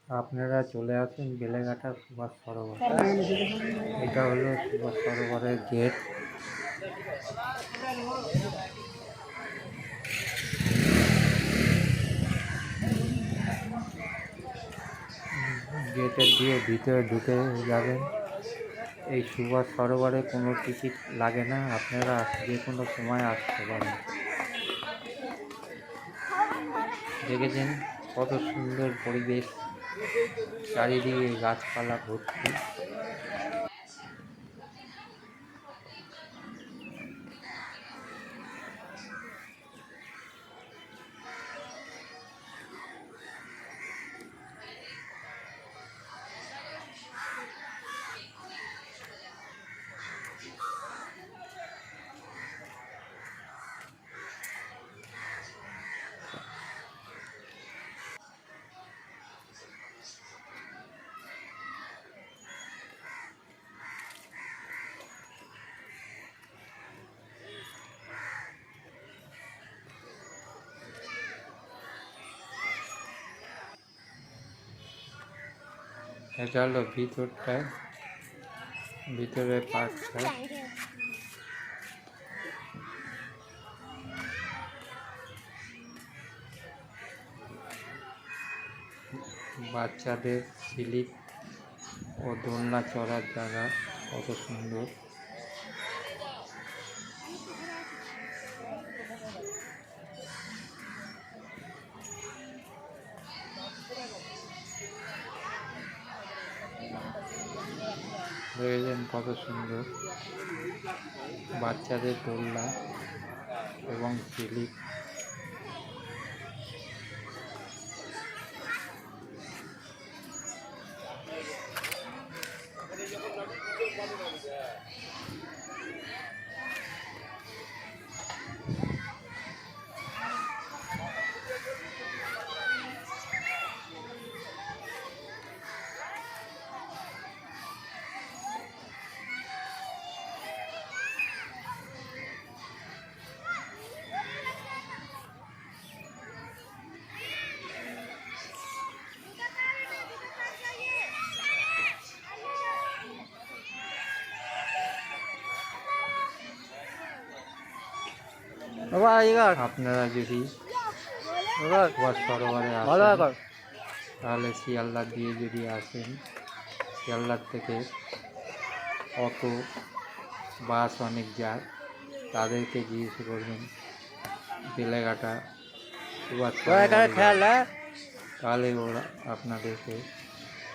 আপনারা চলে আসুন বেলেঘাটা সুভাষ সরোবর। এটা হলো সুভাষ সরোবরের গেট। গেটের দিয়ে ভিতরে ঢুকে যাবেন। এই সুভাষ সরোবরে কোনো টিকিট লাগে না, আপনারা যে কোনো সময় আসতে পারেন। দেখেছেন কত সুন্দর পরিবেশ, চারিদিকে গাছপালা ভর্তি। এটা হলো ভিতরটায়, ভিতরে পার্কটা। বাচ্চাদের স্লিপ ও দোলনা চড়ার জায়গা কত সুন্দর। দেখেছেন কত সুন্দর বাচ্চাদের দোলনা এবং স্লিপ। আপনারা যদি সুভাষ সরোবরে আসেন তাহলে শিয়ালদা দিয়ে যদি আসেন, শিয়ালদার থেকে অটো বাস অনেক যায়, তাদেরকে জিজ্ঞেস করবেন বেলেঘাটা সুভাষ সরোবরে, তাহলে ওরা আপনাদেরকে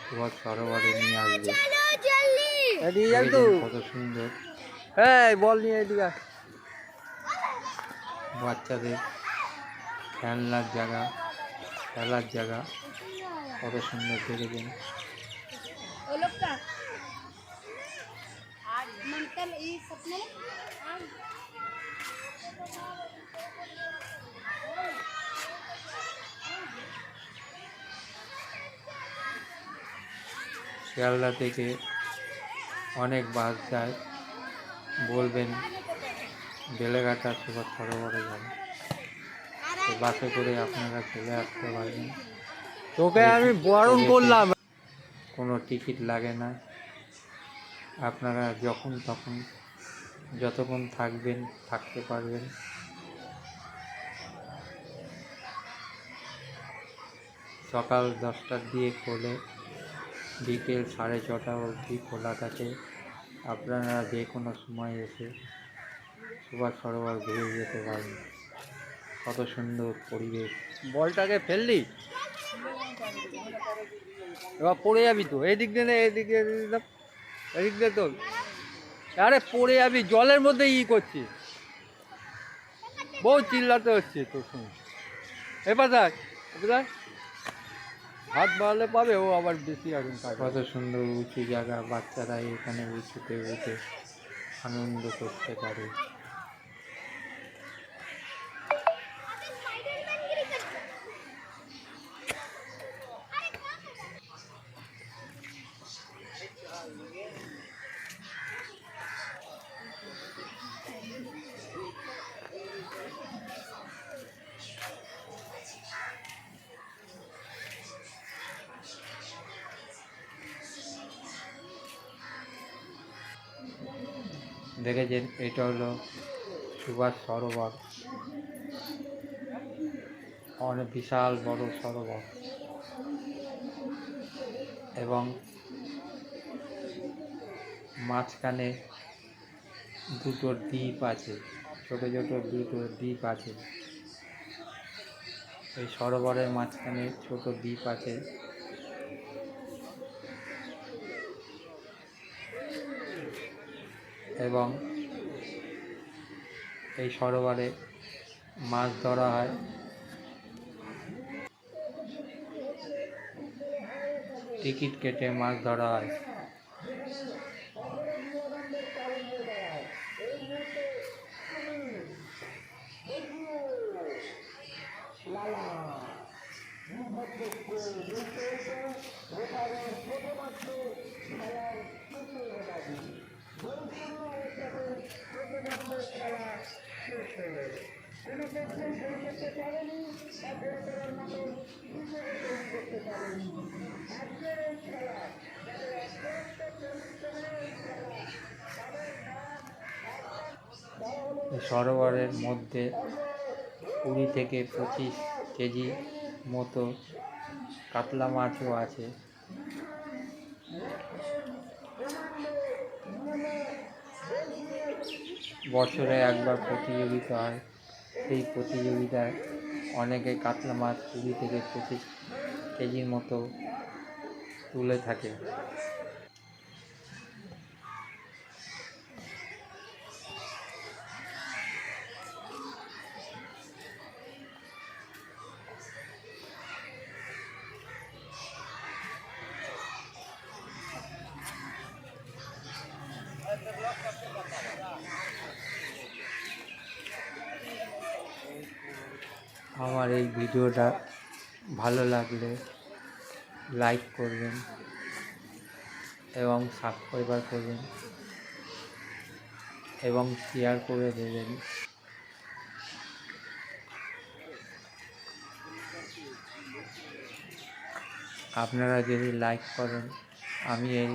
সুভাষ সরোবরে নিয়ে আসবে। কত সুন্দর বল নিয়ে বাচ্চাদের খেলনার জায়গা, খেলার জায়গা কত সুন্দর দেখেছেন। শিয়ালদা থেকে অনেক বাস যায়, বলবেন বেলেঘাটা সুভাষ সরোবরে যাবেন, বাসে করে আপনারা চলে আসতে পারবেন। তোকে আমি বারণ করলাম, কোনো টিকিট লাগে না, আপনারা যখন তখন যতক্ষণ থাকবেন থাকতে পারবেন। সকাল 10টার দিয়ে খোলে, বিকেল 6:30 অবধি খোলা থাকে। আপনারা যে কোনো সময় এসে সুভাষ সরোবর ঘুরে যেতে পারেন। কত সুন্দর পরিবেশ। বলটাকে ফেললি এবার পড়ে যাবি তো, এদিক দিয়ে এদিকে এদিক দিয়ে তো, আরে পড়ে যাবি, জলের মধ্যে করছি, বহু চিল্লাতে হচ্ছে তোর সঙ্গে। এবার দেখ হাত বাড়ালে পাবে, ও আবার বেশি এখন। কত সুন্দর উঁচু জায়গা, বাচ্চারা এখানে উঁচুতে উঠে আনন্দ করতে পারে। দেখেছেন এটা হলো সুভাষ সরোবর, অনেক বিশাল বড় সরোবর এবং মাঝখানে দুটো দ্বীপ আছে, ছোট ছোট দুটো দ্বীপ আছে। এই সরোবরের মাঝখানে ছোট দ্বীপ আছে এবং এই সরোবরে মাছ ধরা হয়। টিকিট কেটে মাছ ধরা হয়। সরোবরের মধ্যে 20 থেকে 25 কেজি মতো কাতলা মাছও আছে। বছরে একবার প্রতিযোগিতা হয়, সেই প্রতিযোগিতায় অনেকে কাতলা মাছ 20 থেকে 25 কেজির মতো তুলে থাকে। আমার এই ভিডিওটা ভালো লাগলে লাইক করবেন এবং সাবস্ক্রাইব করবেন এবং শেয়ার করে দেবেন। আপনারা যদি লাইক করেন আমি এই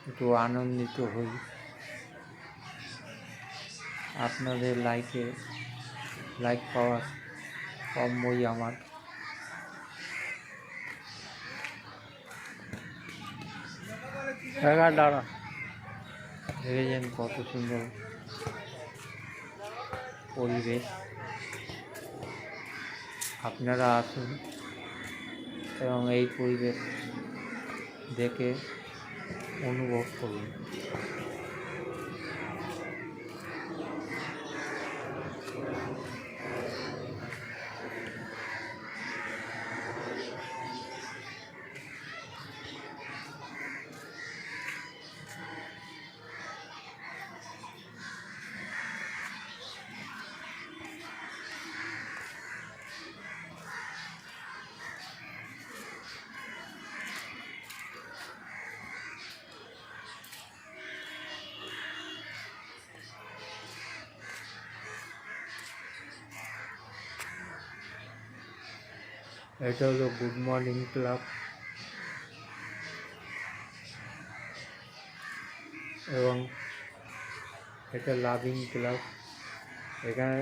একটু আনন্দিত হই। আপনাদের লাইক পাওয়া সম্ভবই আমার। দেখেছেন কত সুন্দর পরিবেশ। আপনারা আসুন এবং এই পরিবেশ দেখে অনুভব করুন। এটা হলো গুড মর্নিং ক্লাব এবং এটা লাভিং ক্লাব। এখানে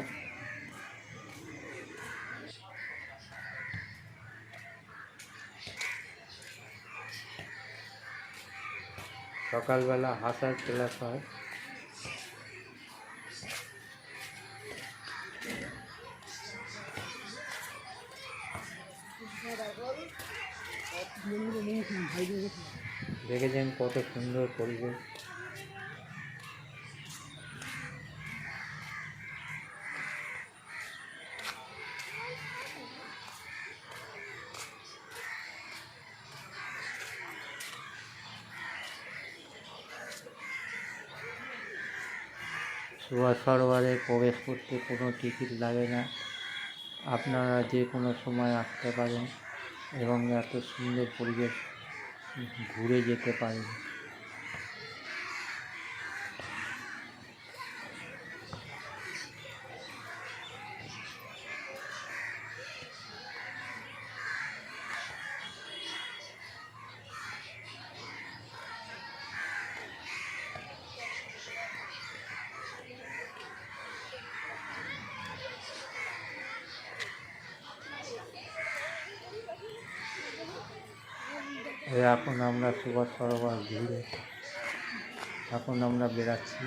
সকালবেলা হাসার ক্লাস হয়। দেখেছেন কত সুন্দর পরিবেশ। সুভাষ সরোবরে প্রবেশ করতে কোনো টিকিট লাগে না। আপনারা যে কোনো সময় আসতে পারেন এবং এত সুন্দর পরিবেশ ঘুরে যেতে পারেন। এখন আমরা সুভাষ সরোবর ঘুরে এখন আমরা বেরাচ্ছি।